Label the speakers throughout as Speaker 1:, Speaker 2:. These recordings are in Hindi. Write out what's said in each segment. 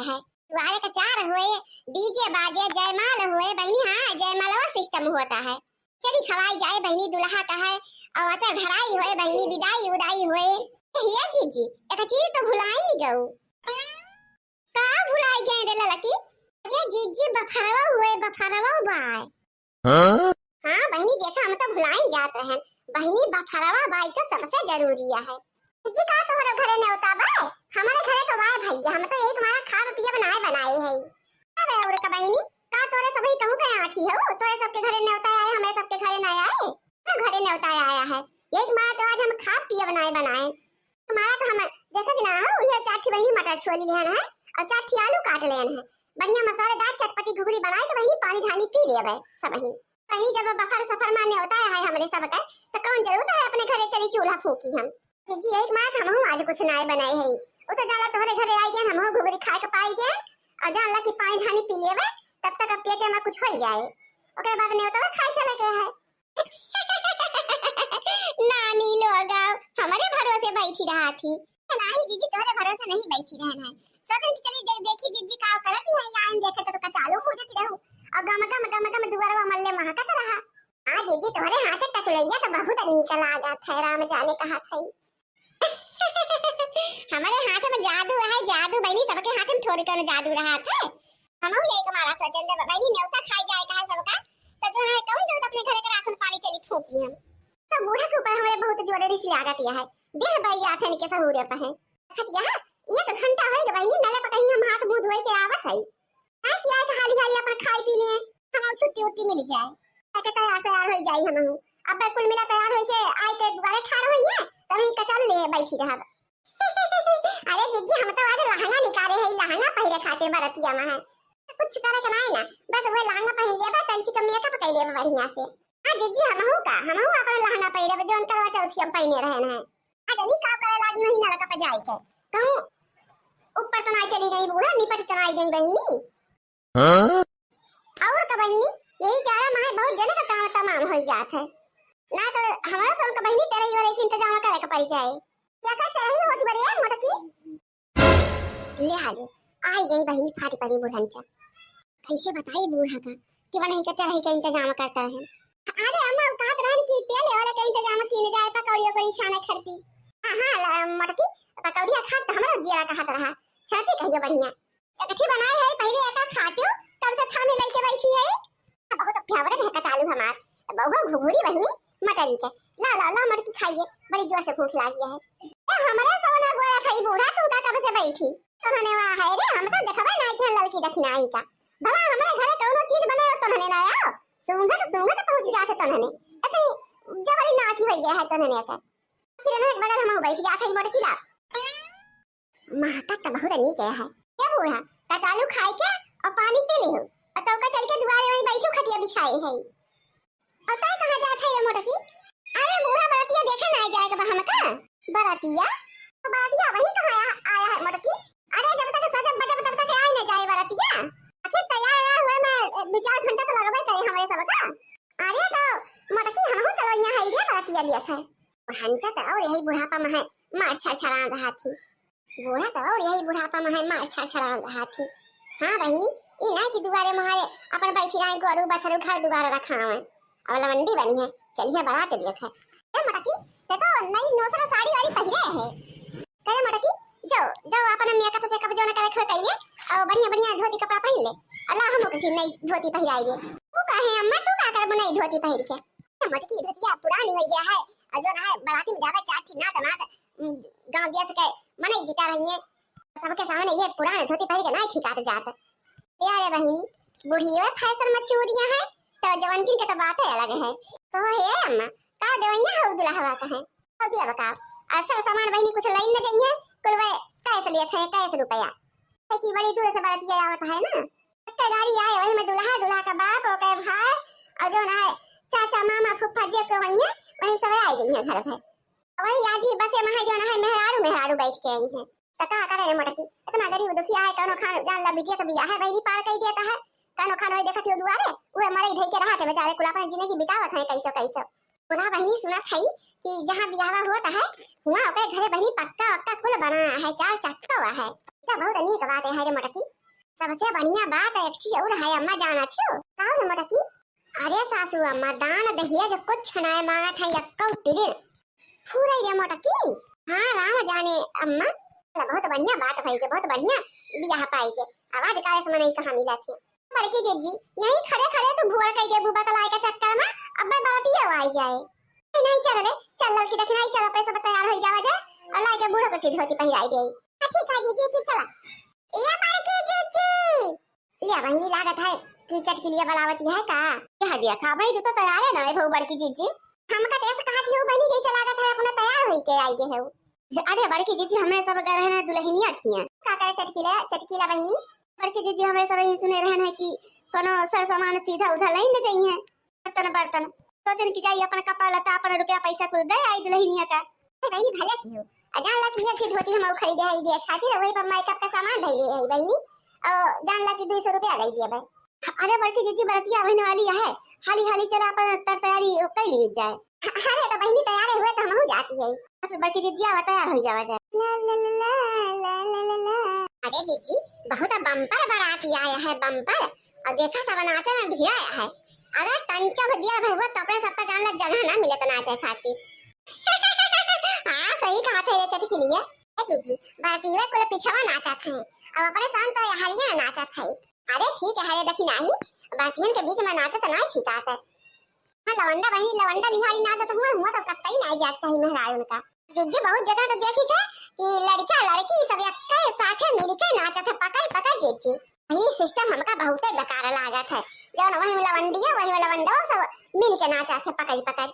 Speaker 1: है। दुआरे का चार होए, डीजे बाजे, जयमाल होए बहनी। हाँ, जयमालवा सिस्टम होता है। चली खवाई जाए बहनी दुल्हा का है, और अच्छा धराई होए बहनी, विदाई उदाई होए। ये जीजी एक चीज तो भुलाई नहीं गऊ। का भुलाई गए रे लड़की? ये जीजी बफरवा हुए, बफरवा बाय। हाँ बहनी देखा, हम तो भुलाई जात रहन। बहनी बफरवा बाई तो सबसे जरूरी है। जीजी का तोहरा घरे न होता बा? हमारे घरे तो बाय भैया, हम तो यही तुम्हारा खा पिया बनाए है। अबे और का बहनी का तोरे सभी कहूं के आंखी हो, तोरे सबके घरे न होता आए, हमारे सबके घरे न आए। घरे न होता आया है। यही तुम्हारा तो आज हम खा पिया बनाए। तुम्हारा तो हम देखा ना हो, ये चाठी बहनी मटर छोली लेन है और चाठी आलू काट लेन है। बढ़िया मसालेदार चटपटी घुघरी बनाए के बहनी पानी धानी पी लेबे सब बहनी। बहनी जब बफर सफर माने होता है हमरे सब का, तो कौन जरूरत है अपने घरे चली चूल्हा फूकी हम। जी एक मार हम आज कुछ नाय बनाए है। ओ तो जाला तोहरे घरे आई गए, हम घुघरी खाए के पाई गए और जानला की पानी धानी पी लेबे, तब तक पेट में कुछ हो जाए। ओकरे बाद नहीं होता खाए चले के है। नानी लोग हमारे भरोसे बैठी रहा थी। नहीं जीजी तोहरे भरोसे नहीं बैठी रहना है। सोचन की चली देखी जीजी का करती है, या देखे तो चालू हो जाती रहू और गम दुआरवा मल्ले महकत रहा। हां जीजी तोहरे हाथ टचड़ैया तो बहुत निकल आ गया था, राम जाने कहा था। हमारे हाथ में जादू है, जादू बहनी सबके हाथ में थोड़ी कौन जादू रहा था। हम यही हमारा सोचन जब बहनी न्योता खाई जाए का है सबका, तो जो है कौन जो अपने घरे का राशन पानी चली ठोकी हम। तो बूढ़ा के ऊपर हमें बहुत जोड़ी सी लागत है। देह भाई आथन के सहूरे पे है। खतिया ये तो घंटा होई बहनी, नले पे कहीं हम हाथ मुंह धोए के आवत है। हां किया है हाली अपन खाई पी लिए, हम छुट्टी उट्टी मिल जाए। तक तैयार हो जाई हम। अब कुल मिला तैयार होई के आई के दुआरे ठाड़ होई है, तभी कचल ले बैठी रहा। अरे जीजी हम तो आज लहंगा निकाले है, लहंगा पहले खाते बरतिया में है। कुछ करे के नहीं ना, बस वो लहंगा पहन लिया, तंची का मेकअप कर लिया बढ़िया से। हां जीजी हम अपन लहंगा पहले जोन करवा चौथी हम पहने रहन है। आज नहीं का करे लागी वही नलका पे जाई के कहूं ऊपर तो ना चली गई बूढ़ा, निपट तो आई गई बहनी। हां और का बहनी यही जाड़ा में बहुत जने का काम तमाम हो जात है ना, तो हमारा सोन का बहनी तेरे और एक इंतजाम करे के पड़ जाए। क्या कहते रही होती बढ़िया मोटकी ले आगे आई गई बहनी फाटी पड़ी बुढ़ंचा। कैसे बताई बूढ़ा का कि वो नहीं कहते रही का इंतजाम करता है। अरे अम्मा कहत रहन कि तेल वाला का इंतजाम कीने जाए, पकौड़ियों को छाने खरती। हां मोटकी पकौड़िया खात हमरा जिया कहत रहा, छाती कहियो बढ़िया इकट्ठी बनाए है, पहले एका खाते हो तब से थामे लेके बैठी है। बहुत फेवरेट है का चालू हमार बहु घुघुरी बहनी मटरी के। ला मटकी खाइए, बड़ी जोर से भूख लगी है। हमारे सोना गोरा खाई बूढ़ा तू का कब से बैठी तोहने वहां है रे, हम तो देखबे ना कि लड़की दखना आई का। भला हमारे घरे कोनो चीज बने तो तोहने ना आओ, सूंघत पहुंच जाते तोहने इतनी जबरी ना की होई गया है तोहने का। फिर ना बगल हम बैठ जाते ही मोटकी ला महका तो बहुत नीक है। क्या बूढ़ा का चालू खाई के और पानी पी लियो और तो का चल के दुआरे वही बैठो खटिया बिछाए है। और तय कहां जात है ये मोटकी? अरे बूढ़ा बरातिया देखे ना जाएगा हम का बरातिया, तो बरातिया वही कहां आया है मोटकी? अरे जब तक सजब बजब तब तक आए ना जाए बरातिया, आखिर तैयार हुए में 2-4 घंटा तो लगबे करे हमारे सब का। अरे तो मोटकी हम चलो यहां है रे बरातिया लिया था हंचा तो और यही बुढ़ापा में है मार छछड़ा रहा थी। बूढ़ा तो और यही बुढ़ापा में है मार छछड़ा रहा थी। हां बहनी ई ना कि दुआरे महारे अपन बैठी रहे गोरू बछरू घर दुआरे रखा है और लवंडी बनी है, चलिए बारात देख है। ए मोटकी ते तो नई नौसरा साड़ी वाली पहिरे है करे मोटकी, जाओ अपन मेकअप से कब जो ना करे खर कइले और बढ़िया धोती कपड़ा पहन ले। अल्लाह हम कुछ नई धोती पहिराइए। तू काहे अम्मा तू का कर नई धोती पहिर के? मोटकी धोतिया पुरानी हो गया है और जो ना है बाराती में जावे चाठी ना तमात गांव दिया से मने जिटा रही है सबके सामने ये पुराने धोती पहिर के ना ठिकात जात। यार बहिनी बुढ़ियो फैशन में चूड़ियां है तो जवान के तो बात अलग है। तो हे अम्मा का देवैया हो दुल्हवा का है तो दिया बताओ अच्छा सामान बहनी कुछ लाइन न गई है कुल वे कैसे लिए थे 21 रुपया की बड़ी दूर से बरातिया आवत है ना, इतने गाड़ी आए वही में दूल्हा का बाप और के भाई और जो ना चाचा मामा फूफा जे को वही है वही सब आ गई है घर पे। वही आधी बसे में जो ना है मेहरारू बैठ के आई है। तो का करे रे मोटकी इतना गरीब दुखिया है कनो खान जान ला बिटिया का बियाह है बहनी पार कर देता है कनो खान वही देखत हो दुआरे वो मरे धई के रहा थे बेचारे कुल अपन जिंदगी बितावत है कैसे बुढ़ा बहनी सुना थई कि जहां बियाह होता है वहां ओकरे घरे बहनी पक्का कुल बना है 4 चक्का है तो बहुत नीक बात है रे मोटकी। सबसे बढ़िया बात है एक चीज और है अम्मा जाना थियो का रे मोटकी। अरे सासू अम्मा दान दहिया जो कुछ ना मांगा था यक्का तिरे पूरा रे मोटकी। हाँ राम जाने अम्मा बहुत बढ़िया बात भाई के बहुत बढ़िया बियाह पाई के आवाज काहे से नहीं कहां मिला थी बड़की जी यही खड़े खड़े तो भुआ कह दे बुबा तलाई का चक्कर में अब बाराती आई जाए नहीं चल रे चल लड़की देखना ही चल अपने सब तैयार हो जावा जा और लाई के बूढ़ो को धोती पहिराई दे। ठीक है जी फिर चला ये बड़की जी ले वही लागत है कीचट के लिए बनावती है का कह दिया खा भाई तू तो तैयार है ना भऊ बड़की जी हम का ऐसे कहा थी बनी जैसे लागत है अपना तैयार होई के आई के है। अरे बड़की जी हमें सब गए हैं दुल्हनिया खिया का करे चटकीला बहिनी बड़की जी हमें सब ही सुने रहन है कि कोनो सर सामान सीधा उधर नहीं न चाहिए बर्तन सोचन की जाई अपन कपड़ा लता अपन रुपया पैसा कुल दे आई दुल्हनिया का बहिनी भले की हो जान ला की ये धोती हम खरीदे है दे खातिर वही पर मेकअप का सामान धइले है बहिनी और जान ला की 200 रुपया दे दिए भाई। अरे बड़की जी बरतिया बहने वाली है हाली चला अपन तैयारी कर ली जाए। अरे तो बहनी तैयार हुए तो हम हो जाती है फिर बड़की जी आवा तैयार हो जावा जाए। ला ला ला ला ला ला ला अरे जीजी बहुत बम्पर बाराती आया है बम्पर और देखा सब नाचे में भिड़ा है अगर तंचा दिया भगवा तो अपने सबका जान लग जगह ना मिले तो नाचे खाती। हां सही कहा थे रे चटकी लिए जीजी बाराती में कोई पिछवा नाचा था और अपने संग तो हरिया नाचा था। अरे ठीक है रे देखी नहीं बारातियन के बीच में नाचा तो नहीं ठीक आता हां लवंडा बहनी लवंडा लिहारी नाचा तो हुआ तो कतई नहीं जात चाहिए मेहराज उनका। जीजी बहुत जगह तो देखी थे कि लड़का लड़की सब एक साथ मिलकर नाचा था पकड़ जीजी यही सिस्टम हमका बहुत बेकार लगा था जब वही लवंडिया वही लवंडा सब मिल के नाचा थे पकड़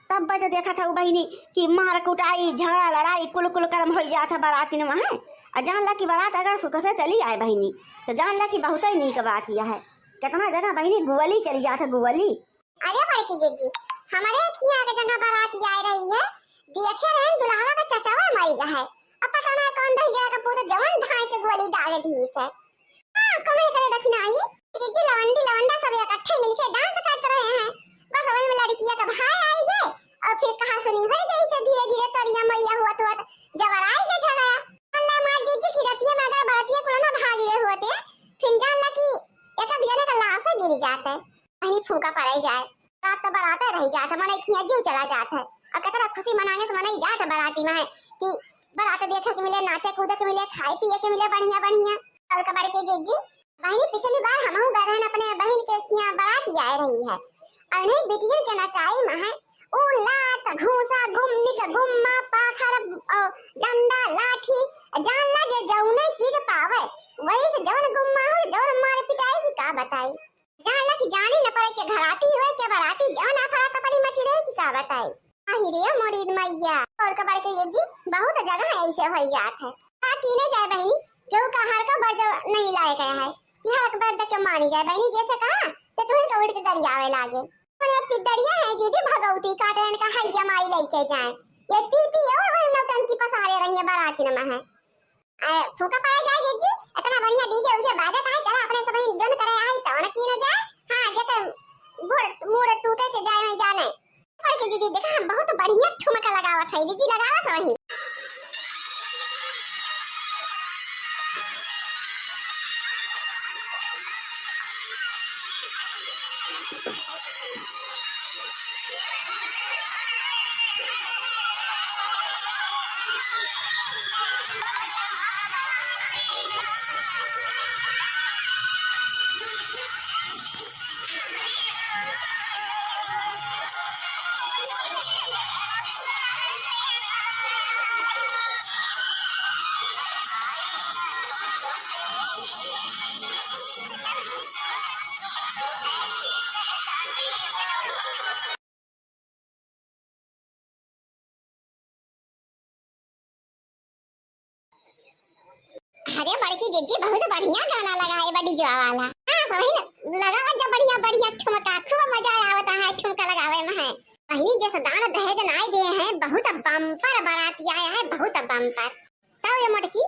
Speaker 1: तब बजे देखा था वो बहनी कि मार कुटाई झगड़ा लड़ाई कुल कर्म हो जाता बाराती में वहां और जान ला की बारात अगर सुख से चली आए बहनी तो जान ला की बहुत ही नीक बात यह है कितना जगह बहनी गुवली चली जाता गुवली। अरे बड़की जीजी हमारे खिया के जगह बारात आ रही है देखे रहे दुल्हा का चचावा मर गया है अब पता नहीं कौन भैया का पूरा जवान ढाई से गोली डाल दी है। हां कमाई करे देखना आई जीजी लवंडा सब इकट्ठे मिलके डांस करते रहे हैं बस वही में लड़कियां का भाई आई गए और फिर कहां सुनी हो गई से धीरे तरिया मरिया हुआ तो जबर आई के झगड़ा अल्लाह मां जीजी की रतिया में अगर बारातिया को ना भाग गए होते फिर जान ला कि एक जने का लाश गिर जाता है कहीं फूंका पड़ जाए रात तो बारात रह जाता मने खिया जीव चला जाता है और कतरा खुशी मनाने से मनाई जाता बाराती में कि बारात देखे के मिले नाचे कूदे के मिले खाए पिए के मिले बढ़िया और कबाड़ के जीजी बहनी पिछली बार हमहू गए रहन अपने बहन के खिया बाराती आ रही है और नहीं बिटियन के नचाई में है ओ लात घूसा गुम्मी के गुम्मा पाखर डंडा लाठी जान ला जे जौने चीज पावे वही से जवन गुम्मा हो जवन मार पिटाई की का बताई जान ला की जानी न पड़े के घराती हो के बाराती जवन आफरा तपरी मची रही की का बताई। आहिरे मोरीद मैया और कबाड़ के जीजी बहुत जगह ऐसे हो जात है ताकि नहीं जाए बहनी क्यों का हर का बज नहीं लाए गया है कि हर का बज के मानी जाए बहनी जैसे कहा तो तुम का उड़ के दरियावे लागे और अब दरिया है जीजी भगवती काटन का हैया माई लेके जाए ये पीपी और वही नौटंकी पसारे रही है बाराती में है फूका पाया जाए जीजी इतना बढ़िया डीजे उसे बाजा है चला अपने सब जन करे आई तो न की न जाए। हां जते मूड टूटे के जाए नहीं जाने और के जीजी देखा बहुत बढ़िया ठुमका लगावत है जीजी लगावा सही। अरे बड़की जीजी बहुत बढ़िया गाना लगा है बड़ी जो वाला हां सही लगावा जब बढ़िया ठुमका खूब मजा आवता है ठुमका लगावे में है बहनी जैसे दान दहेज नाई दिए हैं बहुत बम्पर बाराती आया है बहुत बम्पर तो ये मटकी